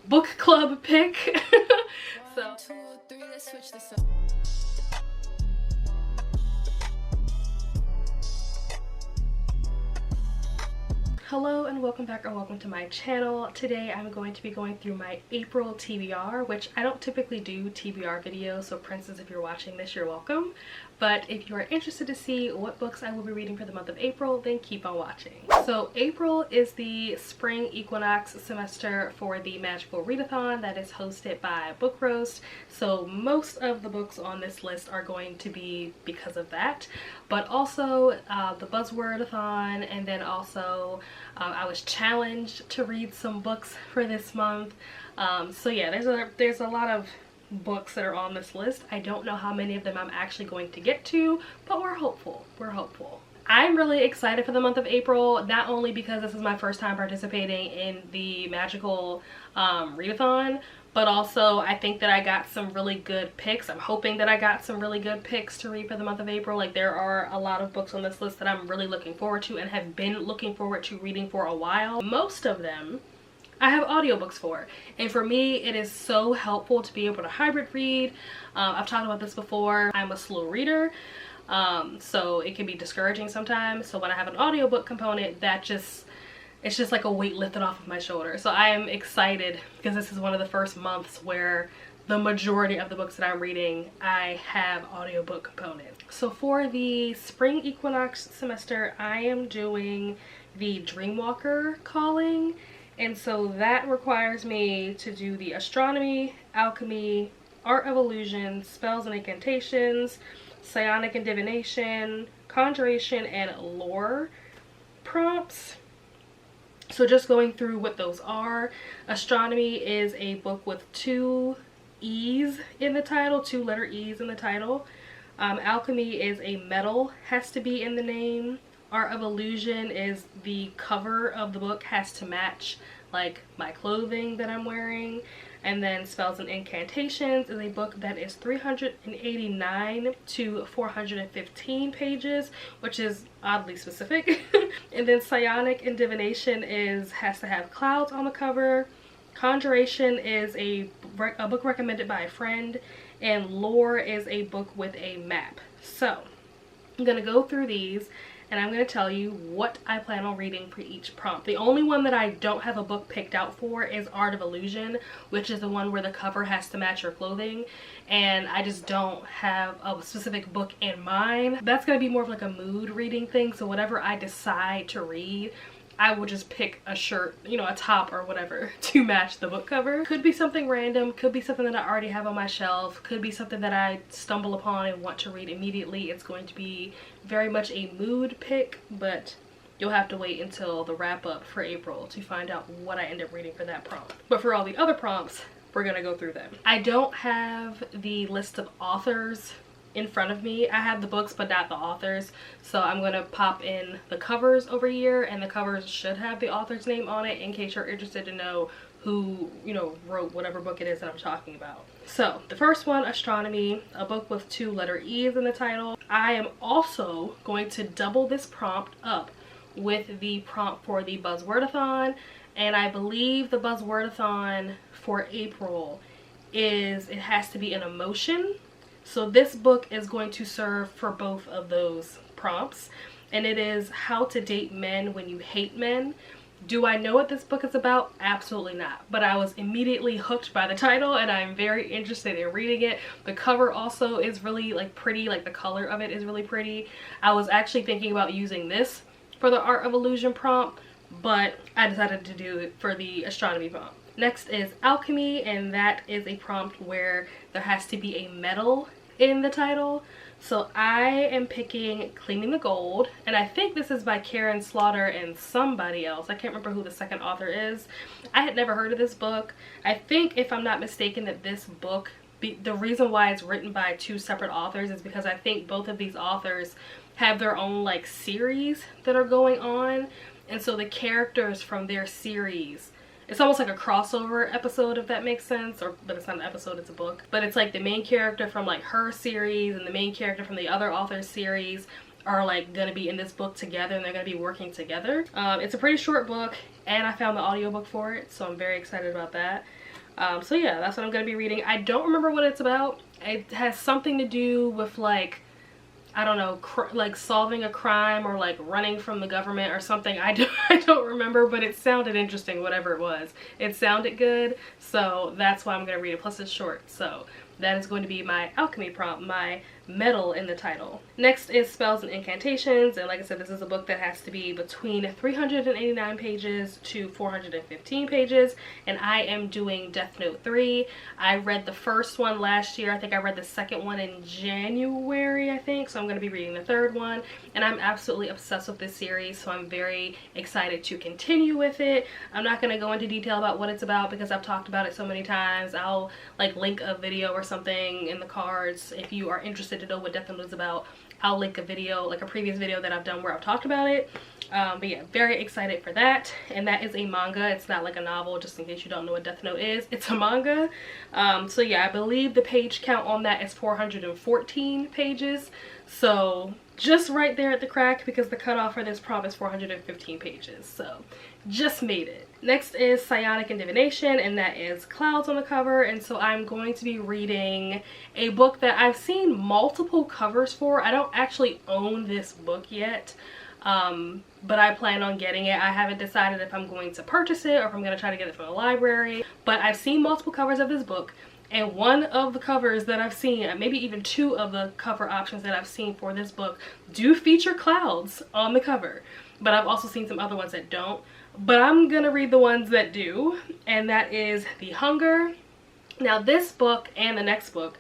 book club pick. So. Hello and welcome back, or welcome to my channel. Today I'm going to be going through my April TBR, which I don't typically do TBR videos, so Princess, if you're watching this, you're welcome. But if you are interested to see what books I will be reading for the month of April, then keep on watching. So April is the spring equinox semester for the magical readathon that is hosted by Book Roast. So most of the books on this list are going to be because of that, but also the BuzzwordAthon, and then also I was challenged to read some books for this month. So yeah, there's a lot of books that are on this list. I don't know how many of them I'm actually going to get to, but we're hopeful. We're hopeful. I'm really excited for the month of April, not only because this is my first time participating in the magical readathon, but also I think that I got some really good picks. I'm hoping that I got some really good picks to read for the month of April. Like, there are a lot of books on this list that I'm really looking forward to and have been looking forward to reading for a while. Most of them I have audiobooks for, and for me it is so helpful to be able to hybrid read. I've talked about this before. I'm a slow reader, so it can be discouraging sometimes. So when I have an audiobook component, it's just like a weight lifted off of my shoulder. So I am excited because this is one of the first months where the majority of the books that I'm reading, I have audiobook component. So for the spring equinox semester, I am doing the Dreamwalker calling. And so that requires me to do the astronomy, alchemy, art of illusion, spells and incantations, psionic and divination, conjuration, and lore prompts. So just going through what those are. Astronomy is a book with two E's in the title, two letter E's in the title. Alchemy is a metal, has to be in the name. Art of Illusion is the cover of the book has to match like my clothing that I'm wearing. And then Spells and Incantations is a book that is 389 to 415 pages, which is oddly specific. And then Psionic and Divination has to have clouds on the cover. Conjuration is a book recommended by a friend, and Lore is a book with a map. So I'm gonna go through these and I'm going to tell you what I plan on reading for each prompt. The only one that I don't have a book picked out for is Art of Illusion, which is the one where the cover has to match your clothing, and I just don't have a specific book in mind. That's going to be more of like a mood reading thing, so whatever I decide to read, I will just pick a shirt, you know, a top or whatever to match the book cover. Could be something random, could be something that I already have on my shelf, could be something that I stumble upon and want to read immediately. It's going to be very much a mood pick, but you'll have to wait until the wrap up for April to find out what I end up reading for that prompt. But for all the other prompts, we're gonna go through them. I don't have the list of authors in front of me. I have the books but not the authors, so I'm gonna pop in the covers over here, and the covers should have the author's name on it in case you're interested to know who, you know, wrote whatever book it is that I'm talking about. So the first one, Astronomy, a book with two letter E's in the title. I am also going to double this prompt up with the prompt for the BuzzwordAthon, and I believe the BuzzwordAthon for April it has to be an emotion. So this book is going to serve for both of those prompts, and it is How to Date Men When You Hate Men. Do I know what this book is about? Absolutely not, but I was immediately hooked by the title and I'm very interested in reading it. The cover also is really like pretty, like the color of it is really pretty. I was actually thinking about using this for the Art of Illusion prompt, but I decided to do it for the astronomy prompt. Next is Alchemy, and that is a prompt where there has to be a metal in the title. So I am picking Cleaning the Gold, and I think this is by Karen Slaughter and somebody else. I can't remember who the second author is. I had never heard of this book. I think, if I'm not mistaken, that this book, the reason why it's written by two separate authors is because I think both of these authors have their own like series that are going on, and so the characters from their series, it's almost like a crossover episode, if that makes sense, but it's not an episode, it's a book. But it's like the main character from like her series and the main character from the other author's series are like gonna be in this book together, and they're gonna be working together. It's a pretty short book. and I found the audiobook for it, so I'm very excited about that. So yeah, that's what I'm going to be reading. I don't remember what it's about. It has something to do with like, I don't know, like solving a crime or like running from the government or something. I don't remember, but it sounded interesting, whatever it was. It sounded good, so that's why I'm going to read it. Plus it's short, so that is going to be my alchemy prompt, my medal in the title. Next is Spells and Incantations, and like I said, this is a book that has to be between 389 pages to 415 pages, and I am doing Death Note 3. I read the first one last year. I think I read the second one in January, I think, so I'm going to be reading the third one, and I'm absolutely obsessed with this series, so I'm very excited to continue with it. I'm not going to go into detail about what it's about because I've talked about it so many times. I'll like link a video or something in the cards if you are interested to know what Death Note is about. I'll link a video, like a previous video that I've done where I've talked about it. But yeah, very excited for that. And that is a manga. It's not like a novel, just in case you don't know what Death Note is. It's a manga. So yeah, I believe the page count on that is 414 pages. So just right there at the crack, because the cutoff for this prompt is 415 pages. So just made it. Next is Psionic and Divination, and that is clouds on the cover. And so I'm going to be reading a book that I've seen multiple covers for. I don't actually own this book yet, but I plan on getting it. I haven't decided if I'm going to purchase it or if I'm going to try to get it from the library, but I've seen multiple covers of this book. And one of the covers that I've seen, maybe even two of the cover options that I've seen for this book, do feature clouds on the cover. But I've also seen some other ones that don't. But I'm gonna read the ones that do, and that is The Hunger. Now this book and the next book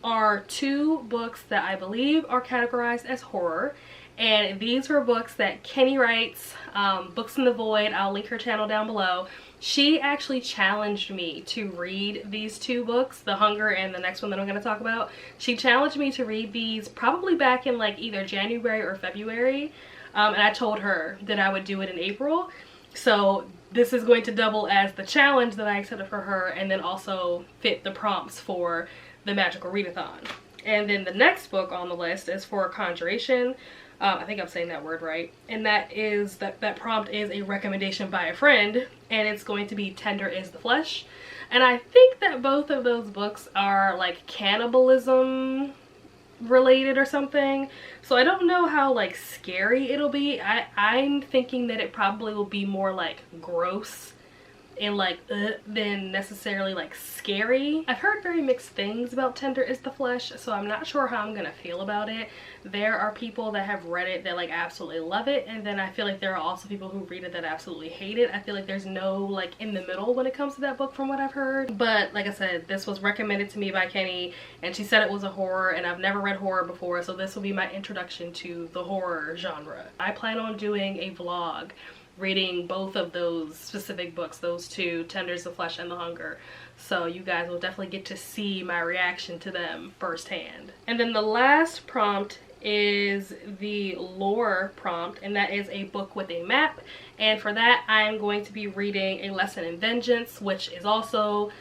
are two books that I believe are categorized as horror. And these were books that Kennie Writes, Books in the Void, I'll link her channel down below. She actually challenged me to read these two books, The Hunger and the next one that I'm going to talk about. She challenged me to read these probably back in like either January or February. And I told her that I would do it in April. So this is going to double as the challenge that I accepted for her, and then also fit the prompts for the Magical Readathon. And then the next book on the list is for Conjuration. I think I'm saying that word right. And that is, that prompt is a recommendation by a friend, and it's going to be Tender is the Flesh. And I think that both of those books are like cannibalism related or something, so I don't know how like scary it'll be. I'm thinking that it probably will be more like gross and like than necessarily like scary. I've heard very mixed things about Tender is the Flesh, so I'm not sure how I'm gonna feel about it. There are people that have read it that like absolutely love it, and then I feel like there are also people who read it that absolutely hate it. I feel like there's no like in the middle when it comes to that book from what I've heard. But like I said, this was recommended to me by Kennie, and she said it was a horror, and I've never read horror before, so this will be my introduction to the horror genre. I plan on doing a vlog reading both of those specific books, those two, Tender is the Flesh and The Hunger. So you guys will definitely get to see my reaction to them firsthand. And then the last prompt is the lore prompt, and that is a book with a map. And for that, I'm going to be reading A Lesson in Vengeance, which is also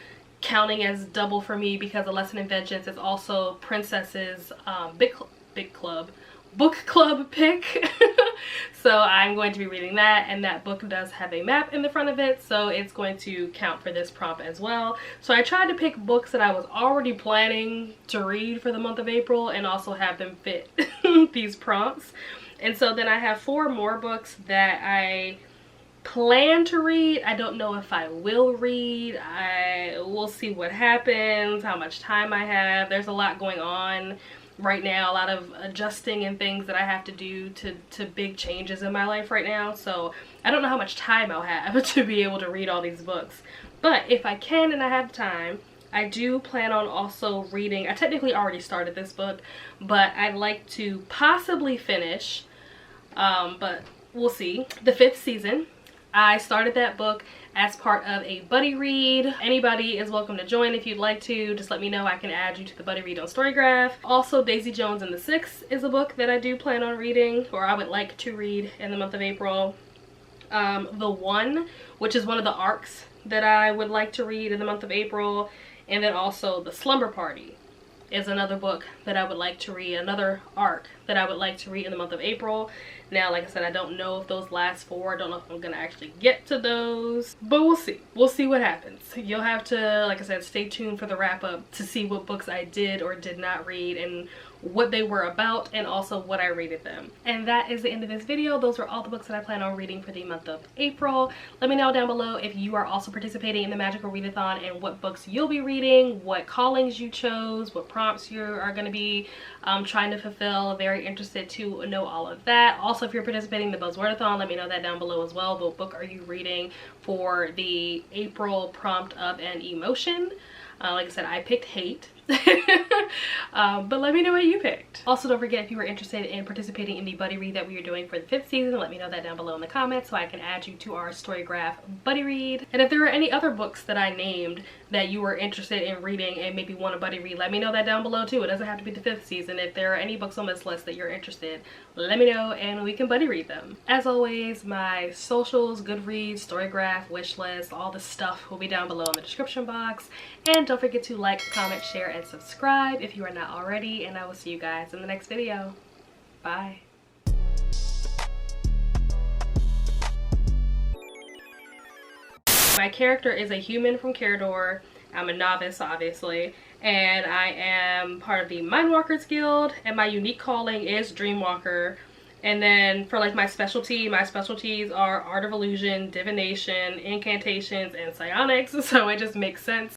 counting as double for me because A Lesson in Vengeance is also Princess's book club pick. So I'm going to be reading that, and that book does have a map in the front of it, so it's going to count for this prompt as well. So I tried to pick books that I was already planning to read for the month of April and also have them fit these prompts. And so then I have 4 more books that I plan to read. I don't know if I will read. We'll see what happens, how much time I have. There's a lot going on right now, a lot of adjusting and things that I have to do to big changes in my life right now, so I don't know how much time I'll have to be able to read all these books. But if I can and I have time, I do plan on also reading, I technically already started this book, but I'd like to possibly finish, but we'll see, the 5th season. I started that book as part of a buddy read. Anybody is welcome to join if you'd like to. Just let me know. I can add you to the buddy read on Storygraph. Also, Daisy Jones and the Six is a book that I do plan on reading, or I would like to read in the month of April. The One, which is one of the arcs that I would like to read in the month of April. And then also The Slumber Party is another book that I would like to read, another arc that I would like to read in the month of April. Now, like I said, I don't know if those last 4. I don't know if I'm gonna actually get to those, but we'll see. We'll see what happens. You'll have to, like I said, stay tuned for the wrap up to see what books I did or did not read and what they were about, and also what I rated them. And that is the end of this video. Those are all the books that I plan on reading for the month of April. Let me know down below if you are also participating in the Magical Readathon and what books you'll be reading, what callings you chose, what prompts you are going to be trying to fulfill. Very interested to know all of that. Also, if you're participating in the BuzzwordAthon, let me know that down below as well. What book are you reading for the April prompt of an emotion? Like I said, I picked hate. But let me know what you picked. Also, don't forget, if you were interested in participating in the buddy read that we are doing for the 5th season, let me know that down below in the comments so I can add you to our storygraph buddy read. And if there are any other books that I named that you were interested in reading and maybe want a buddy read, let me know that down below too. It doesn't have to be the 5th season. If there are any books on this list that you're interested, let me know and we can buddy read them. As always, my socials, Goodreads, storygraph, wishlist, all the stuff will be down below in the description box. And don't forget to like, comment, share, and subscribe if you are not already, and I will see you guys in the next video. Bye. My character is a human from Carador. I'm a novice, obviously, and I am part of the Mindwalkers Guild, and my unique calling is Dreamwalker. And then for like my specialties are Art of Illusion, Divination, Incantations, and Psionics, so it just makes sense.